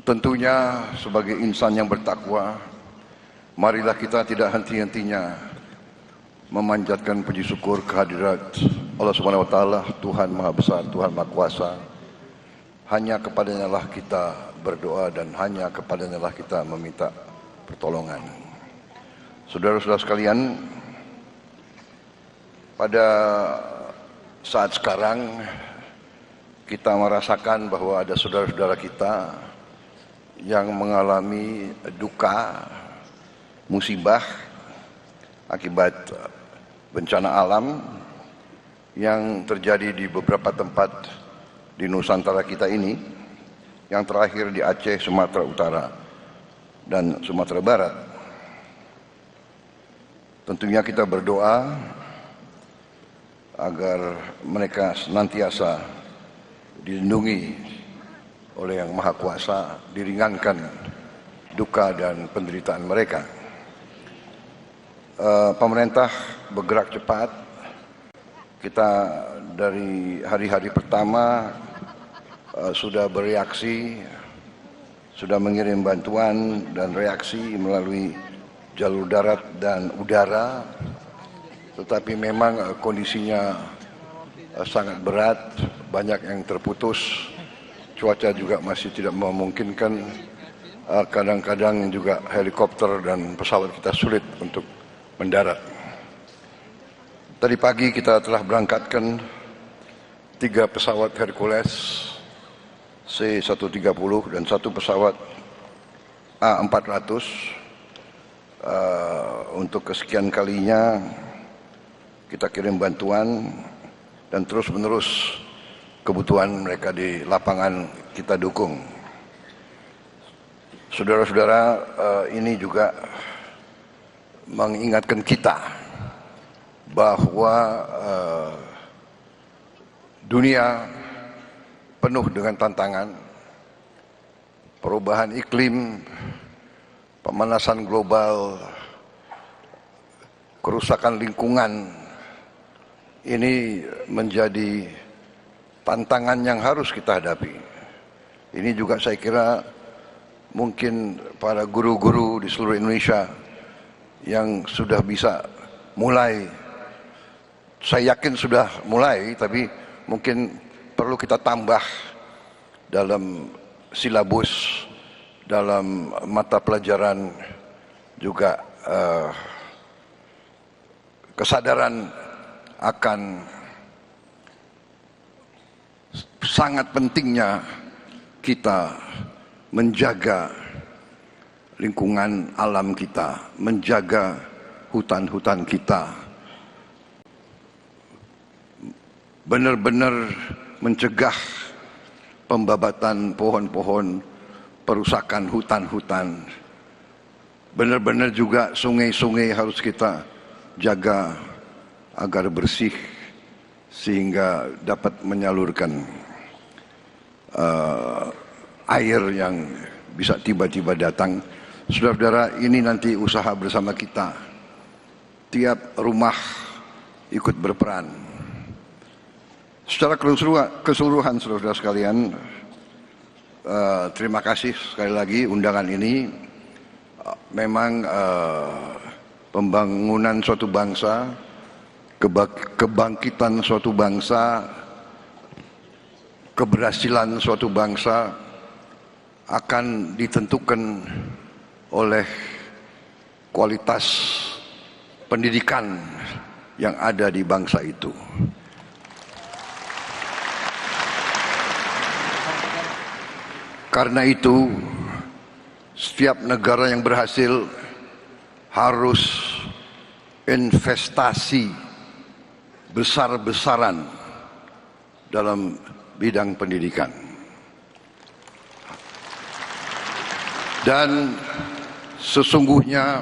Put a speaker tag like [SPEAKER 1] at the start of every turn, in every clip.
[SPEAKER 1] Tentunya sebagai insan yang bertakwa, marilah kita tidak henti-hentinya memanjatkan puji syukur kehadirat Allah Subhanahu wa taala, Tuhan Maha Besar, Tuhan Maha Kuasa. Hanya kepadanya lah kita berdoa dan hanya kepadanya lah kita meminta pertolongan. Saudara-saudara sekalian, pada saat sekarang kita merasakan bahwa ada saudara-saudara kita yang mengalami duka, musibah akibat bencana alam yang terjadi di beberapa tempat di Nusantara kita ini, yang terakhir di Aceh, Sumatera Utara, dan Sumatera Barat. Tentunya kita berdoa agar mereka senantiasa dilindungi oleh Yang Maha Kuasa, diringankan duka dan penderitaan mereka. Pemerintah bergerak cepat. Kita dari hari-hari pertama sudah bereaksi, sudah mengirim bantuan dan reaksi melalui jalur darat dan udara. Tetapi memang kondisinya sangat berat, banyak yang terputus. Cuaca juga masih tidak memungkinkan, kadang-kadang juga helikopter dan pesawat kita sulit untuk mendarat. Tadi pagi kita telah berangkatkan 3 pesawat Hercules C-130 dan 1 pesawat A-400. Untuk kesekian kalinya kita kirim bantuan dan terus-menerus kebutuhan mereka di lapangan kita dukung. Saudara-saudara, ini juga mengingatkan kita bahwa dunia penuh dengan tantangan, perubahan iklim, pemanasan global, kerusakan lingkungan. Ini menjadi tantangan yang harus kita hadapi. Ini juga saya kira mungkin para guru-guru di seluruh Indonesia yang sudah bisa mulai, saya yakin sudah mulai, tapi mungkin perlu kita tambah dalam silabus, dalam mata pelajaran juga kesadaran akan sangat pentingnya kita menjaga lingkungan alam kita, menjaga hutan-hutan kita, benar-benar mencegah pembabatan pohon-pohon, perusakan hutan-hutan. Benar-benar juga sungai-sungai harus kita jaga agar bersih sehingga dapat menyalurkan air yang bisa tiba-tiba datang. Saudara-saudara, ini nanti usaha bersama kita. Tiap rumah ikut berperan. Secara keseluruhan saudara-saudara sekalian, terima kasih sekali lagi undangan ini. Memang pembangunan suatu bangsa, kebangkitan suatu bangsa, keberhasilan suatu bangsa akan ditentukan oleh kualitas pendidikan yang ada di bangsa itu. Karena itu, setiap negara yang berhasil harus investasi besar-besaran dalam bidang pendidikan. Dan sesungguhnya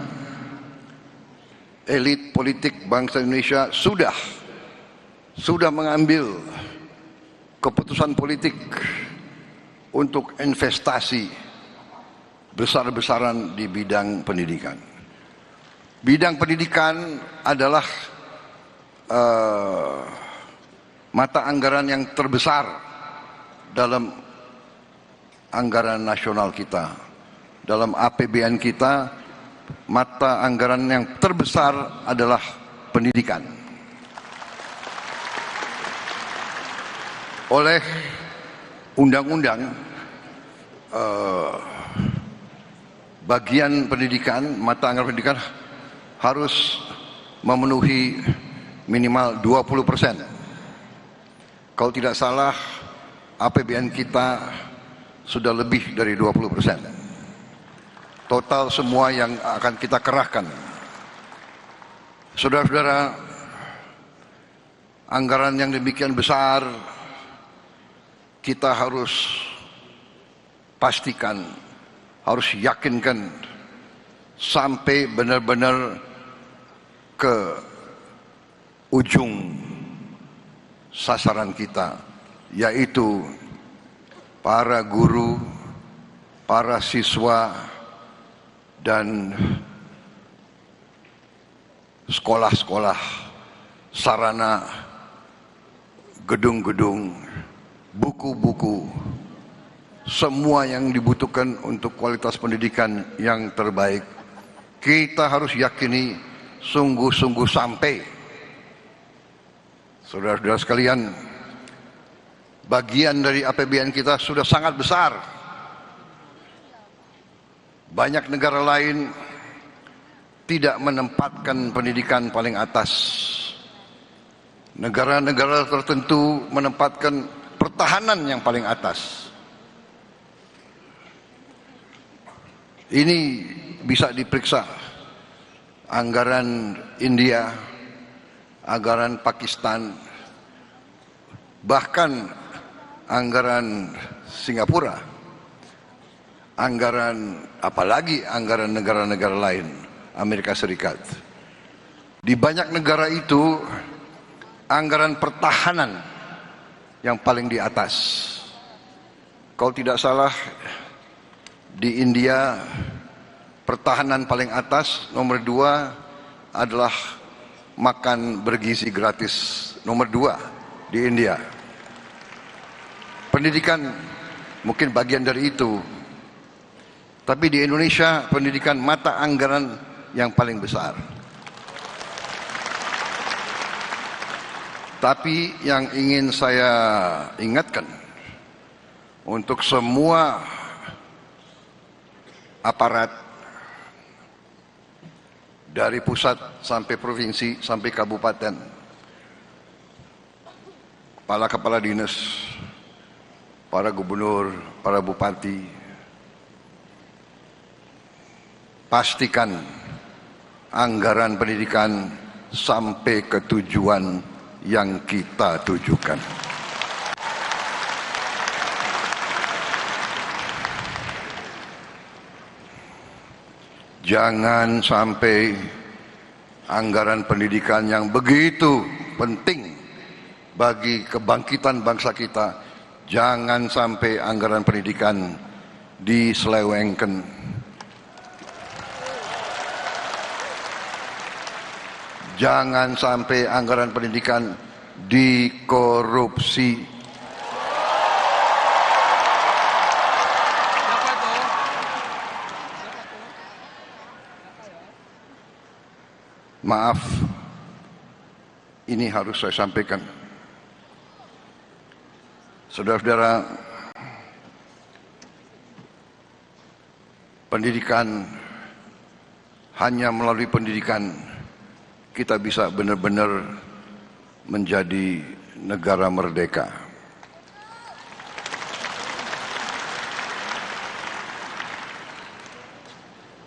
[SPEAKER 1] elit politik bangsa Indonesia sudah mengambil keputusan politik untuk investasi besar-besaran di bidang pendidikan. Bidang pendidikan adalah mata anggaran yang terbesar dalam anggaran nasional kita. Dalam APBN kita, mata anggaran yang terbesar adalah pendidikan. Oleh undang-undang, bagian pendidikan, mata anggaran pendidikan harus memenuhi minimal 20%. Kalau tidak salah, APBN kita sudah lebih dari 20%. Total semua yang akan kita kerahkan. Saudara-saudara, anggaran yang demikian besar, kita harus pastikan, harus yakinkan sampai benar-benar ke ujung sasaran kita, yaitu para guru, para siswa, dan sekolah-sekolah, sarana, gedung-gedung, buku-buku, semua yang dibutuhkan untuk kualitas pendidikan yang terbaik. Kita harus yakini sungguh-sungguh sampai. Saudara-saudara sekalian, bagian dari APBN kita sudah sangat besar. Banyak negara lain tidak menempatkan pendidikan paling atas. Negara-negara tertentu menempatkan pertahanan yang paling atas. Ini bisa diperiksa. Anggaran India, anggaran Pakistan, bahkan anggaran Singapura, anggaran apalagi anggaran negara-negara lain, Amerika Serikat. Di banyak negara itu anggaran pertahanan yang paling di atas. Kalau tidak salah, di India pertahanan paling atas, nomor 2 adalah makan bergizi gratis, nomor 2 di India. Pendidikan mungkin bagian dari itu, tapi di Indonesia pendidikan mata anggaran yang paling besar. Tapi yang ingin saya ingatkan untuk semua aparat dari pusat sampai provinsi sampai kabupaten, kepala dinas, para gubernur, para bupati, pastikan anggaran pendidikan sampai ke tujuan yang kita tujukan. Jangan sampai anggaran pendidikan yang begitu penting bagi kebangkitan bangsa kita, jangan sampai anggaran pendidikan diselewengkan. Jangan sampai anggaran pendidikan dikorupsi. Maaf, ini harus saya sampaikan. Saudara-saudara, pendidikan, hanya melalui pendidikan kita bisa benar-benar menjadi negara merdeka.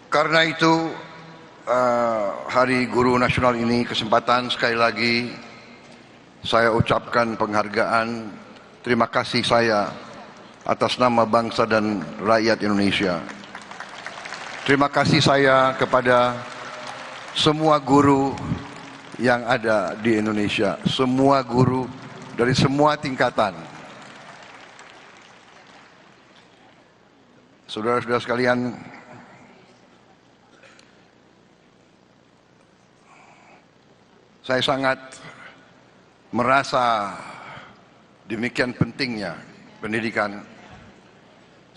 [SPEAKER 1] Karena itu, Hari Guru Nasional ini kesempatan sekali lagi saya ucapkan penghargaan, terima kasih saya atas nama bangsa dan rakyat Indonesia. Terima kasih saya kepada semua guru yang ada di Indonesia, semua guru dari semua tingkatan. Saudara-saudara sekalian, saya sangat merasa demikian pentingnya pendidikan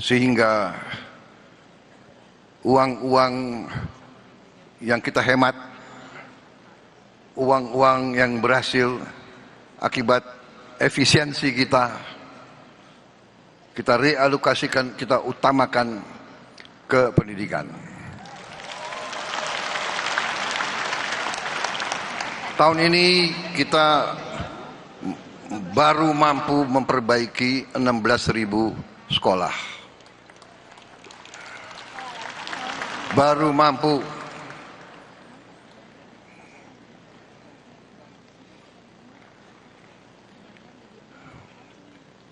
[SPEAKER 1] sehingga uang-uang yang kita hemat, uang-uang yang berhasil akibat efisiensi kita realokasikan, kita utamakan ke pendidikan. Tahun ini kita baru mampu memperbaiki 16.000 sekolah. Baru mampu.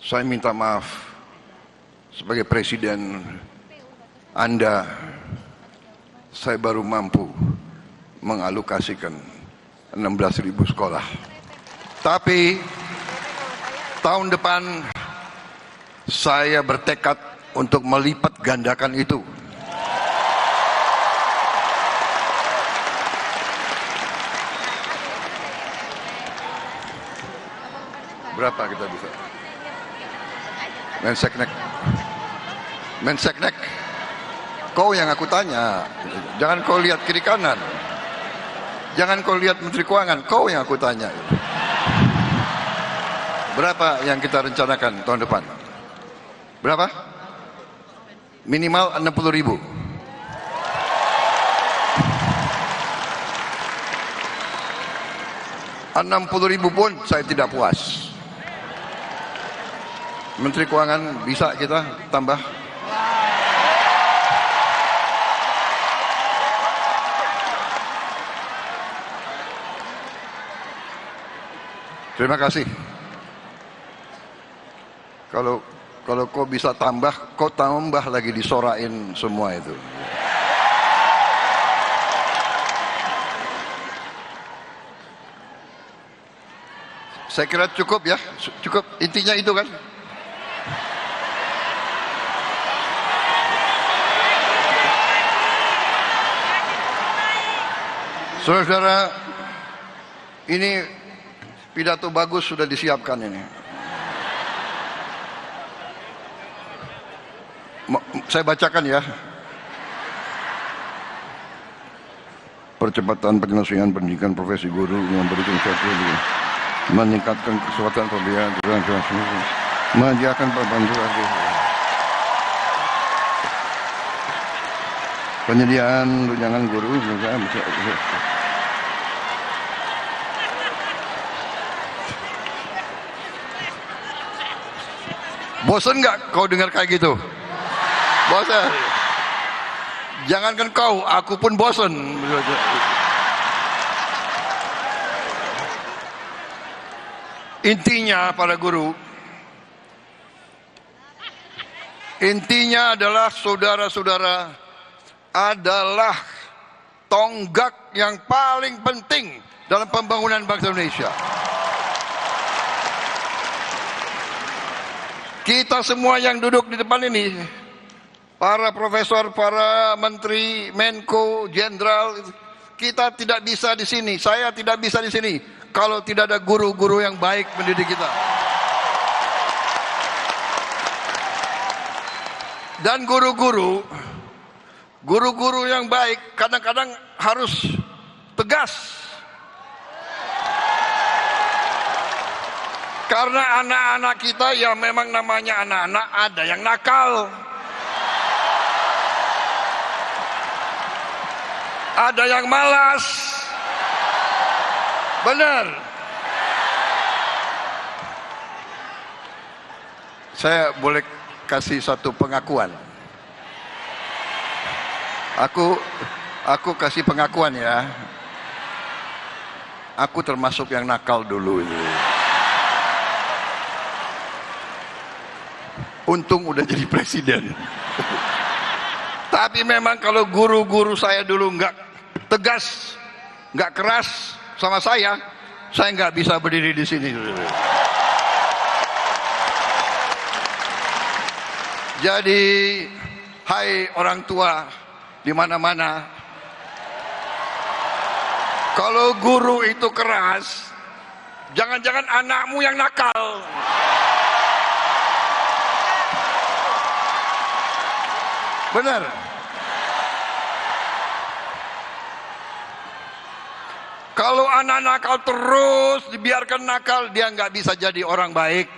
[SPEAKER 1] Saya minta maaf sebagai presiden Anda, saya baru mampu mengalokasikan 16.000 sekolah. Tapi tahun depan saya bertekad untuk melipat gandakan itu. Berapa kita bisa? Menseknek, kau yang aku tanya, jangan kau lihat kiri kanan, jangan kau lihat Menteri Keuangan, kau yang aku tanya. Berapa yang kita rencanakan tahun depan? Berapa? Minimal 60.000. $60.000 pun saya tidak puas. Menteri Keuangan, bisa kita tambah? Terima kasih. Kalau kau bisa tambah, kau tambah lagi disorain semua itu. Saya kira cukup ya, cukup, intinya itu kan. Saudara-saudara, ini pidato bagus sudah disiapkan ini. Saya bacakan ya. Percepatan penyelesaian pendidikan profesi guru yang memberikan suatu meningkatkan kesempatan pembelajaran menyediakan perbantuan penyediaan tunjangan guru juga. Bosan nggak kau dengar kayak gitu? Bosan. Jangankan kau, aku pun bosan. Intinya para guru, intinya adalah saudara-saudara adalah tonggak yang paling penting dalam pembangunan bangsa Indonesia. Kita semua yang duduk di depan ini, para profesor, para menteri, menko, jenderal, kita tidak bisa di sini, saya tidak bisa di sini kalau tidak ada guru-guru yang baik mendidik kita. Dan guru-guru yang baik kadang-kadang harus tegas. Karena anak-anak kita ya memang namanya anak-anak, ada yang nakal, ada yang malas. Benar. Saya boleh kasih satu pengakuan. Aku kasih pengakuan ya. Aku termasuk yang nakal dulu itu. Untung udah jadi presiden. Tapi memang kalau guru-guru saya dulu nggak tegas, nggak keras sama saya nggak bisa berdiri di sini. Jadi, hai orang tua di mana-mana, kalau guru itu keras, jangan-jangan anakmu yang nakal. Benar. Kalau anak nakal terus dibiarkan nakal, dia nggak bisa jadi orang baik.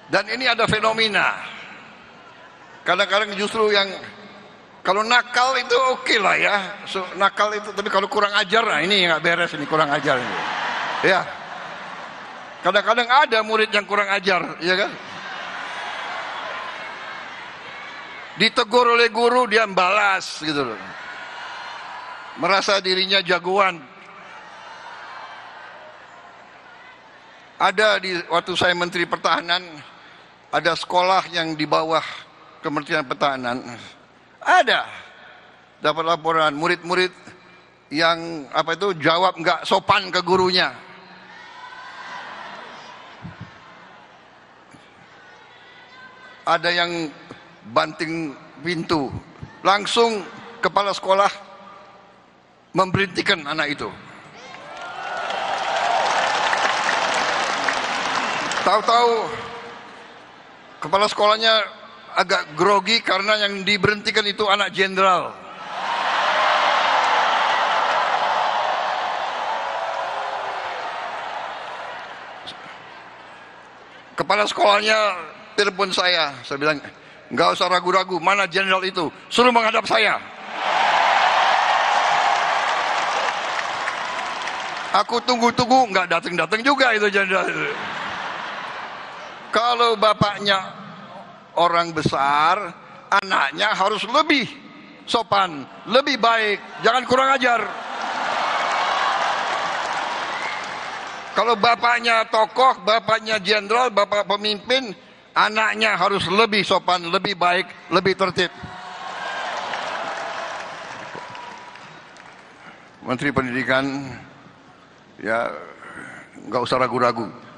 [SPEAKER 1] Dan ini ada fenomena. Kadang-kadang justru yang kalau nakal itu oke lah ya, nakal itu, tapi kalau kurang ajar, nah ini nggak beres, ini kurang ajar ini. Ya. Kadang-kadang ada murid yang kurang ajar, ya kan? Ditegur oleh guru, dia membalas gitu loh. Merasa dirinya jagoan. Ada waktu saya Menteri Pertahanan, ada sekolah yang di bawah Kementerian Pertahanan. Ada. Dapat laporan murid-murid yang jawab nggak sopan ke gurunya. Ada yang banting pintu, langsung kepala sekolah memberhentikan anak itu. Tahu-tahu kepala sekolahnya agak grogi karena yang diberhentikan itu anak jenderal. Kepala sekolahnya telepon saya bilang, nggak usah ragu-ragu, mana jenderal itu, suruh menghadap saya. Aku tunggu-tunggu, nggak datang-datang juga itu jenderal itu. Kalau bapaknya orang besar, anaknya harus lebih sopan, lebih baik, jangan kurang ajar. Kalau bapaknya tokoh, bapaknya jenderal, bapak pemimpin, anaknya harus lebih sopan, lebih baik, lebih tertib. Menteri Pendidikan, ya nggak usah ragu-ragu.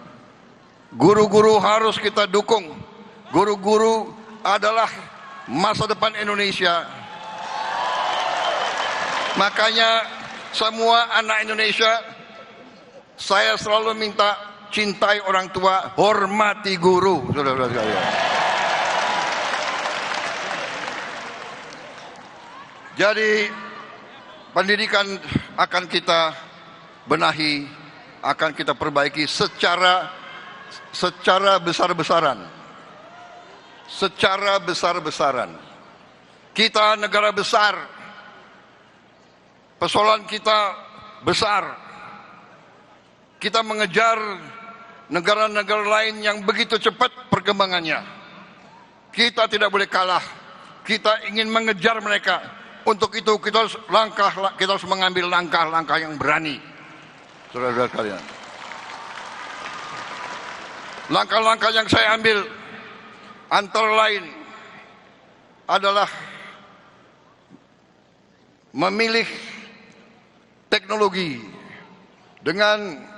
[SPEAKER 1] Guru-guru harus kita dukung. Guru-guru adalah masa depan Indonesia. Makanya semua anak Indonesia, saya selalu minta, cintai orang tua, hormati guru, saudara-saudara sekalian. Jadi pendidikan akan kita benahi, akan kita perbaiki secara besar-besaran. Secara besar-besaran. Kita negara besar, persoalan kita besar. Kita mengejar negara-negara lain yang begitu cepat perkembangannya. Kita tidak boleh kalah. Kita ingin mengejar mereka. Untuk itu kita harus mengambil langkah-langkah yang berani. Saudara-saudara sekalian. Langkah-langkah yang saya ambil antara lain adalah memilih teknologi dengan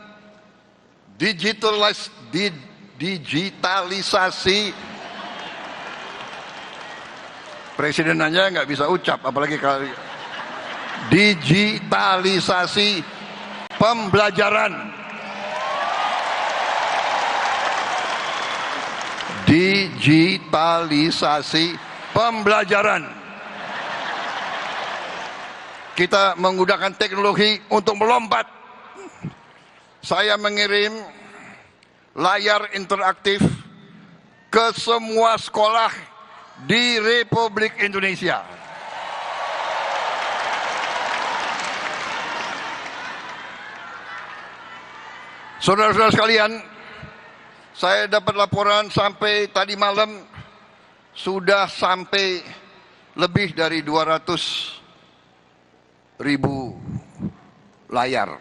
[SPEAKER 1] digitalisasi. Presiden aja nggak bisa ucap, apalagi kali digitalisasi pembelajaran. Digitalisasi pembelajaran. Kita menggunakan teknologi untuk melompat. Saya mengirim layar interaktif ke semua sekolah di Republik Indonesia. Saudara-saudara sekalian, saya dapat laporan sampai tadi malam sudah sampai lebih dari 200.000 layar.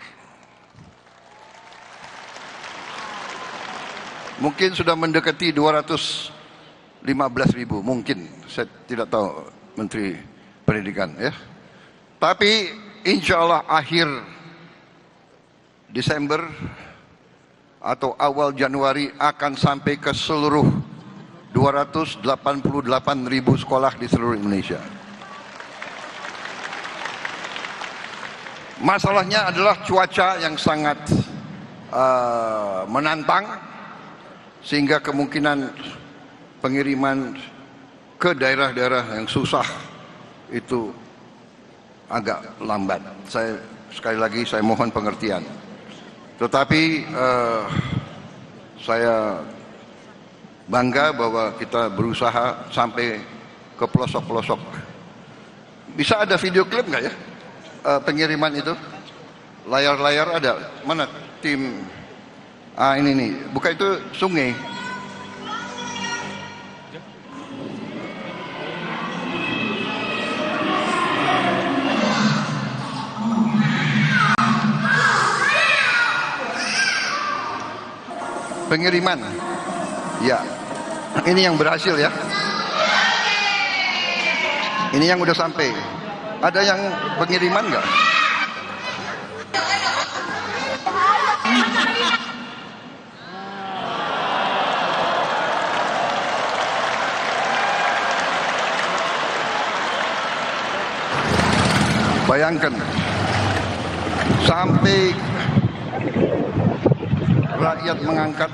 [SPEAKER 1] Mungkin sudah mendekati 215.000, mungkin. Saya tidak tahu, Menteri Pendidikan ya. Tapi insya Allah akhir Desember atau awal Januari akan sampai ke seluruh 288.000 sekolah di seluruh Indonesia. Masalahnya adalah cuaca yang sangat menantang, sehingga kemungkinan pengiriman ke daerah-daerah yang susah itu agak lambat. Sekali lagi saya mohon pengertian. Tetapi saya bangga bahwa kita berusaha sampai ke pelosok-pelosok. Bisa ada video klip nggak ya pengiriman itu? Layar-layar ada? Mana tim? Ini nih, bukan itu sungai. Pengiriman, ya, ini yang berhasil ya. Ini yang udah sampai. Ada yang pengiriman nggak? Bayangkan, sampai rakyat mengangkat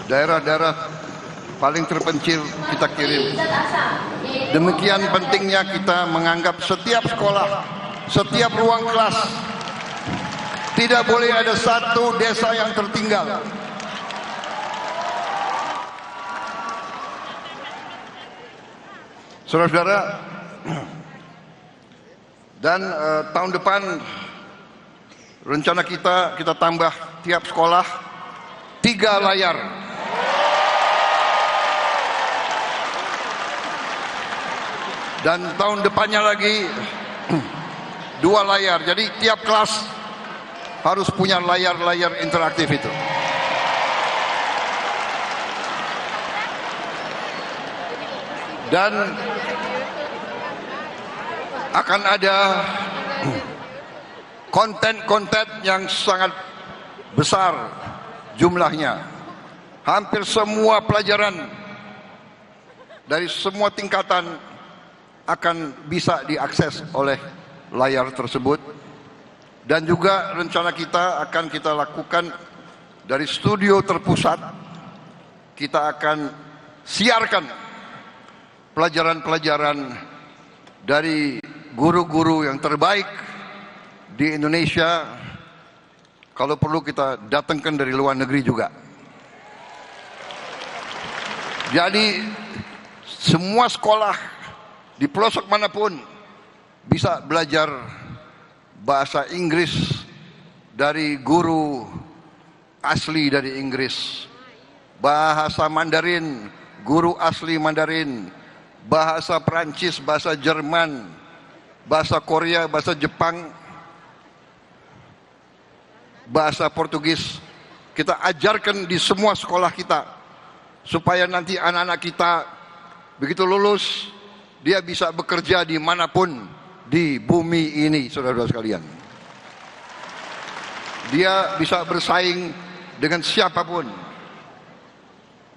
[SPEAKER 1] daerah-daerah paling terpencil kita kirim. Demikian pentingnya kita menganggap setiap sekolah, setiap ruang kelas, tidak boleh ada satu desa yang tertinggal. Saudara-saudara, dan tahun depan rencana kita tambah tiap sekolah 3 layar. Dan tahun depannya lagi 2 layar. Jadi tiap kelas harus punya layar-layar interaktif itu. Dan akan ada konten-konten yang sangat besar jumlahnya. Hampir semua pelajaran dari semua tingkatan akan bisa diakses oleh layar tersebut. Dan juga rencana kita akan kita lakukan dari studio terpusat. Kita akan siarkan pelajaran-pelajaran dari guru-guru yang terbaik di Indonesia. Kalau perlu kita datangkan dari luar negeri juga. Jadi semua sekolah di pelosok manapun bisa belajar bahasa Inggris dari guru asli dari Inggris, bahasa Mandarin, guru asli Mandarin, bahasa Perancis, bahasa Jerman, bahasa Korea, bahasa Jepang, bahasa Portugis. Kita ajarkan di semua sekolah kita, supaya nanti anak-anak kita begitu lulus, dia bisa bekerja dimanapun di bumi ini, saudara-saudara sekalian. Dia bisa bersaing dengan siapapun.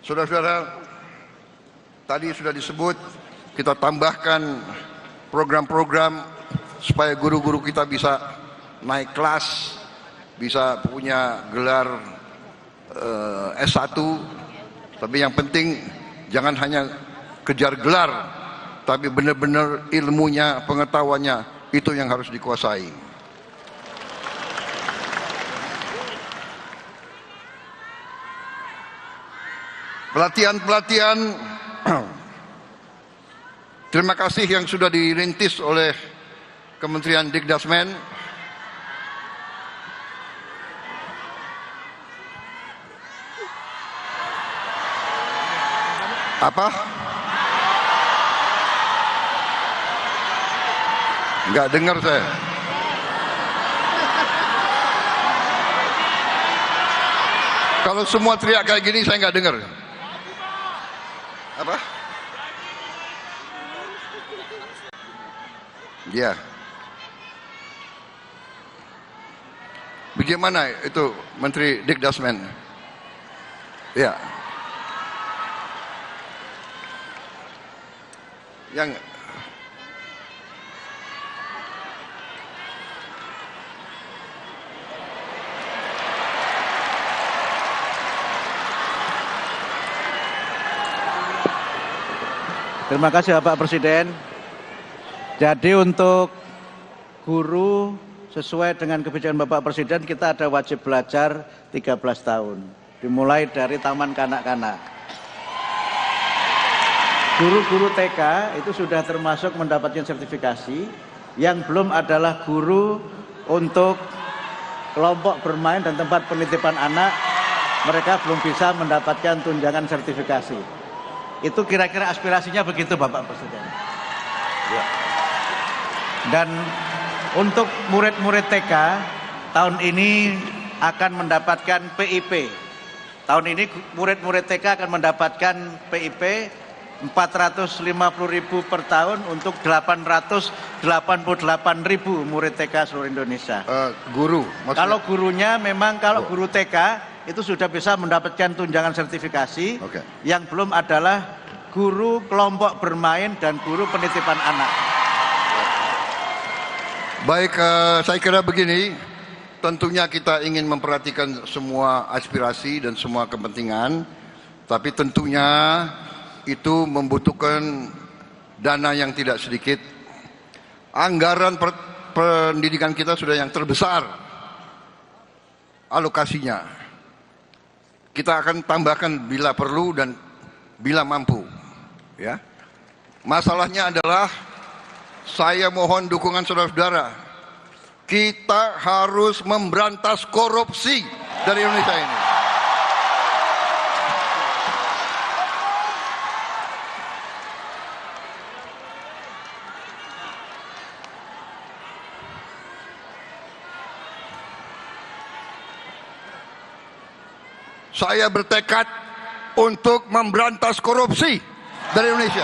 [SPEAKER 1] Saudara-saudara, tadi sudah disebut, kita tambahkan program-program supaya guru-guru kita bisa naik kelas, bisa punya gelar S1. Tapi yang penting jangan hanya kejar gelar, tapi benar-benar ilmunya, pengetahuannya itu yang harus dikuasai. Pelatihan-pelatihan, terima kasih yang sudah dirintis oleh Kementerian Dikdasmen. Apa? Enggak dengar saya. Kalau semua teriak kayak gini saya enggak dengar. Apa? Ya. Bagaimana itu Menteri Dikdasmen? Ya. Yang
[SPEAKER 2] Terima kasih Bapak Presiden. Jadi untuk guru sesuai dengan kebijakan Bapak Presiden kita ada wajib belajar 13 tahun. Dimulai dari taman kanak-kanak. Guru-guru TK itu sudah termasuk mendapatkan sertifikasi. Yang belum adalah guru untuk kelompok bermain dan tempat penitipan anak. Mereka belum bisa mendapatkan tunjangan sertifikasi. Itu kira-kira aspirasinya begitu Bapak Presiden. Ya. Dan untuk murid-murid TK tahun ini akan mendapatkan PIP. Tahun ini murid-murid TK akan mendapatkan PIP 450.000 per tahun untuk 888.000 murid TK seluruh Indonesia.
[SPEAKER 1] Guru, maksudnya.
[SPEAKER 2] Kalau gurunya memang guru TK itu sudah bisa mendapatkan tunjangan sertifikasi.
[SPEAKER 1] Okay. Yang
[SPEAKER 2] belum adalah guru kelompok bermain dan guru penitipan anak.
[SPEAKER 1] Baik, saya kira begini, tentunya kita ingin memperhatikan semua aspirasi dan semua kepentingan, tapi tentunya itu membutuhkan dana yang tidak sedikit. Anggaran pendidikan kita sudah yang terbesar alokasinya. Kita akan tambahkan bila perlu dan bila mampu. Ya. Masalahnya adalah saya mohon dukungan saudara-saudara. Kita harus memberantas korupsi dari Indonesia ini. Saya bertekad untuk memberantas korupsi dari Indonesia.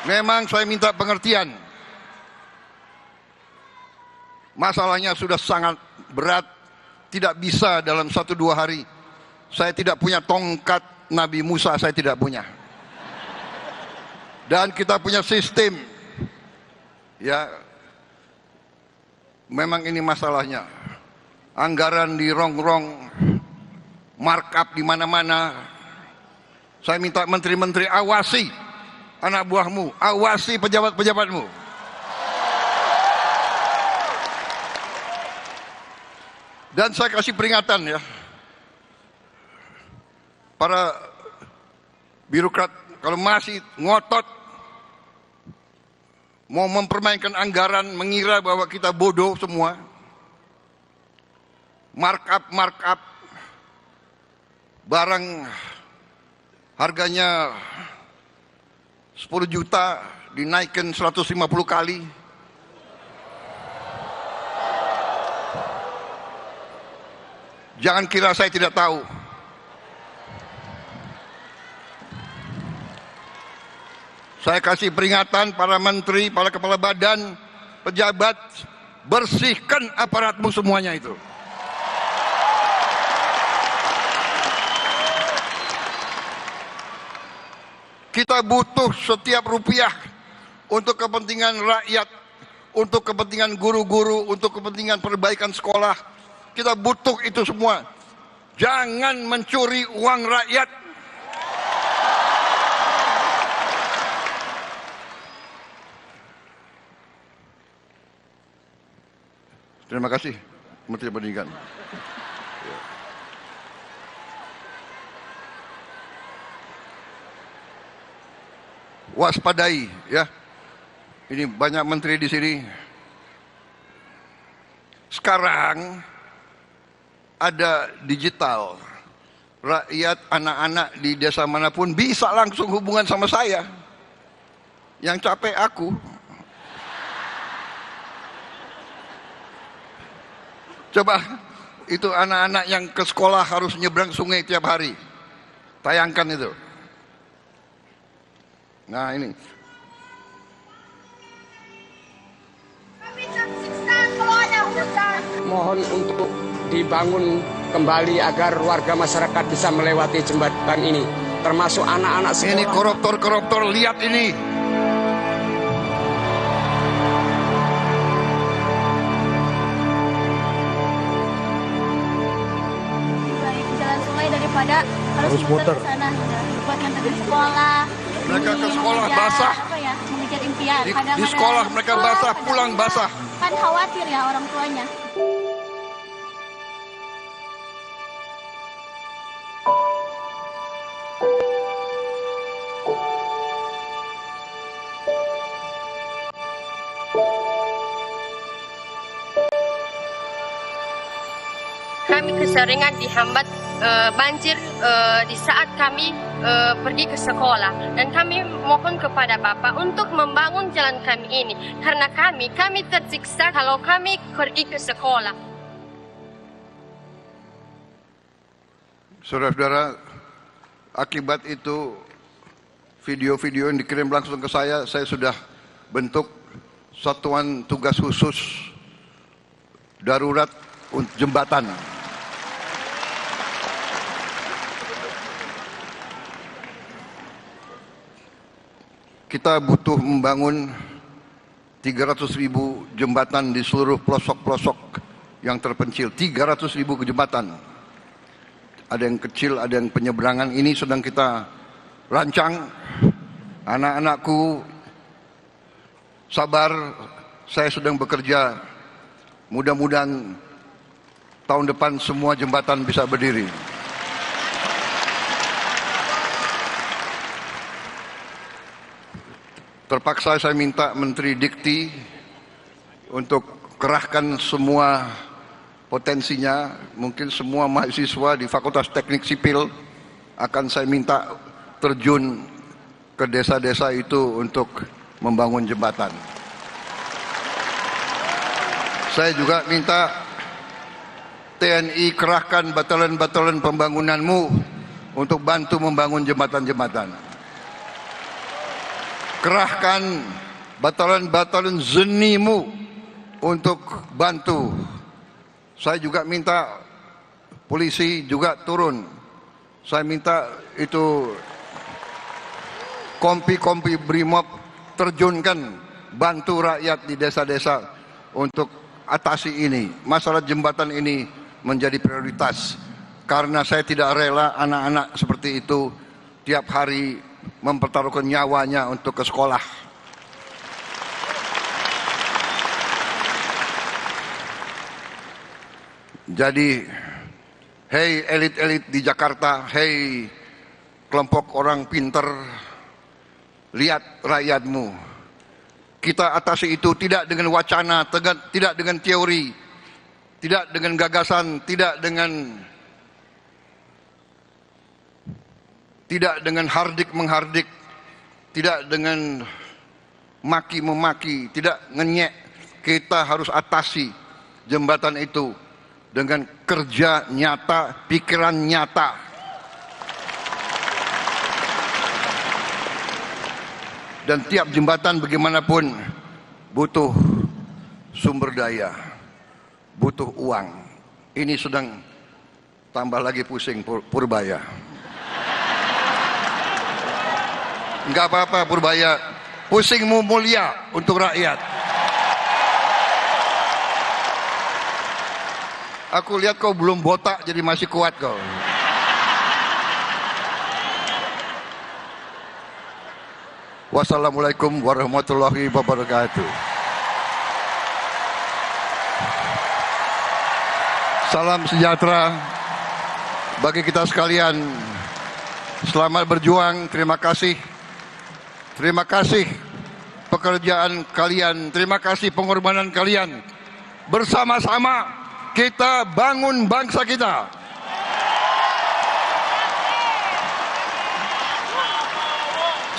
[SPEAKER 1] Memang saya minta pengertian. Masalahnya sudah sangat berat, tidak bisa dalam 1-2 hari. Saya tidak punya tongkat Nabi Musa, saya tidak punya. Dan kita punya sistem. Ya, memang ini masalahnya. Anggaran di rongrong, markup di mana-mana. Saya minta menteri-menteri awasi anak buahmu, awasi pejabat-pejabatmu. Dan saya kasih peringatan ya, para birokrat kalau masih ngotot mau mempermainkan anggaran, mengira bahwa kita bodoh semua. Markup barang harganya 10 juta dinaikkan 150 kali. Jangan kira saya tidak tahu. Saya kasih peringatan para menteri, para kepala badan, pejabat, bersihkan aparatmu semuanya itu. Kita butuh setiap rupiah untuk kepentingan rakyat, untuk kepentingan guru-guru, untuk kepentingan perbaikan sekolah. Kita butuh itu semua. Jangan mencuri uang rakyat. Terima kasih, Menteri Pendidikan. Waspadai ya. Ini banyak menteri di sini. Sekarang ada digital. Rakyat, anak-anak di desa manapun bisa langsung hubungan sama saya. Yang capek aku. Coba itu anak-anak yang ke sekolah harus nyebrang sungai tiap hari. Tayangkan itu. Nah ini.
[SPEAKER 3] Mohon untuk dibangun kembali agar warga masyarakat bisa melewati jembatan ini, termasuk anak-anak sekolah.
[SPEAKER 1] Ini koruptor-koruptor, lihat ini.
[SPEAKER 4] Jalan sungai daripada harus muter ke sana buat nganterin sekolah.
[SPEAKER 1] Mereka ke sekolah basah.
[SPEAKER 4] Mengejar impian.
[SPEAKER 1] Di sekolah mereka basah, pulang basah.
[SPEAKER 4] Kan khawatir ya orang tuanya.
[SPEAKER 5] Kami keseringan dihambat banjir di saat kami pergi ke sekolah, dan kami mohon kepada Bapak untuk membangun jalan kami ini karena kami tersiksa kalau kami pergi ke sekolah.
[SPEAKER 1] Saudara-saudara, akibat itu video-video yang dikirim langsung ke saya sudah bentuk satuan tugas khusus darurat untuk jembatan. Kita butuh membangun 300.000 jembatan di seluruh pelosok-pelosok yang terpencil. 300.000 jembatan. Ada yang kecil, ada yang penyeberangan. Ini sedang kita rancang. Anak-anakku sabar, saya sedang bekerja. Mudah-mudahan tahun depan semua jembatan bisa berdiri. Terpaksa saya minta Menteri Dikti untuk kerahkan semua potensinya. Mungkin semua mahasiswa di Fakultas Teknik Sipil akan saya minta terjun ke desa-desa itu untuk membangun jembatan. Saya juga minta TNI kerahkan batalan-batalan pembangunanmu untuk bantu membangun jembatan-jembatan. Kerahkan batalan-batalan zenimu untuk bantu. Saya juga minta polisi juga turun. Saya minta itu kompi-kompi Brimob terjunkan, bantu rakyat di desa-desa untuk atasi ini. Masalah jembatan ini menjadi prioritas. Karena saya tidak rela anak-anak seperti itu tiap hari mempertaruhkan nyawanya untuk ke sekolah. Jadi, hei elit-elit di Jakarta, hei kelompok orang pinter, lihat rakyatmu. Kita atasi itu tidak dengan wacana, tidak dengan teori, tidak dengan gagasan, tidak dengan hardik menghardik, tidak dengan maki memaki, tidak ngenyek. Kita harus atasi jembatan itu dengan kerja nyata, pikiran nyata. Dan tiap jembatan bagaimanapun butuh sumber daya, butuh uang. Ini sedang tambah lagi pusing Purbaya. Enggak apa-apa Purbaya, pusingmu mulia untuk rakyat. Aku lihat kau belum botak jadi masih kuat kau. Wassalamualaikum warahmatullahi wabarakatuh. Salam sejahtera bagi kita sekalian. Selamat berjuang, terima kasih. Terima kasih pekerjaan kalian, terima kasih pengorbanan kalian. Bersama-sama kita bangun bangsa kita.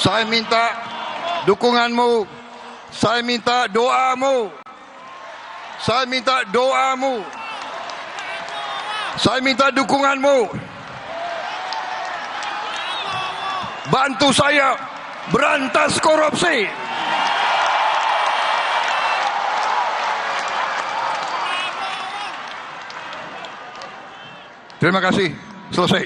[SPEAKER 1] Saya minta dukunganmu, saya minta doamu, saya minta doamu, saya minta dukunganmu. Bantu saya berantas korupsi. Terima kasih. Selesai.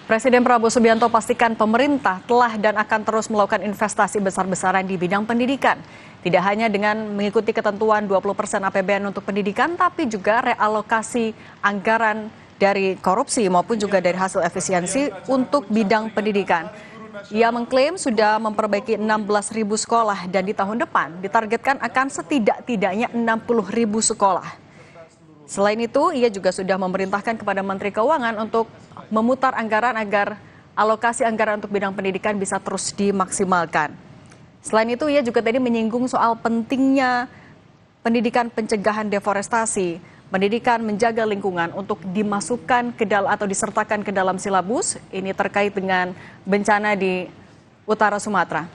[SPEAKER 6] Presiden Prabowo Subianto pastikan pemerintah telah dan akan terus melakukan investasi besar-besaran di bidang pendidikan. Tidak hanya dengan mengikuti ketentuan 20% APBN untuk pendidikan, tapi juga realokasi anggaran dari korupsi maupun juga dari hasil efisiensi untuk bidang pendidikan. Ia mengklaim sudah memperbaiki 16.000 sekolah dan di tahun depan ditargetkan akan setidak-tidaknya 60.000 sekolah. Selain itu, ia juga sudah memerintahkan kepada Menteri Keuangan untuk memutar anggaran agar alokasi anggaran untuk bidang pendidikan bisa terus dimaksimalkan. Selain itu, ia juga tadi menyinggung soal pentingnya pendidikan pencegahan deforestasi, pendidikan menjaga lingkungan untuk dimasukkan ke dalam atau disertakan ke dalam silabus. Ini terkait dengan bencana di utara Sumatera.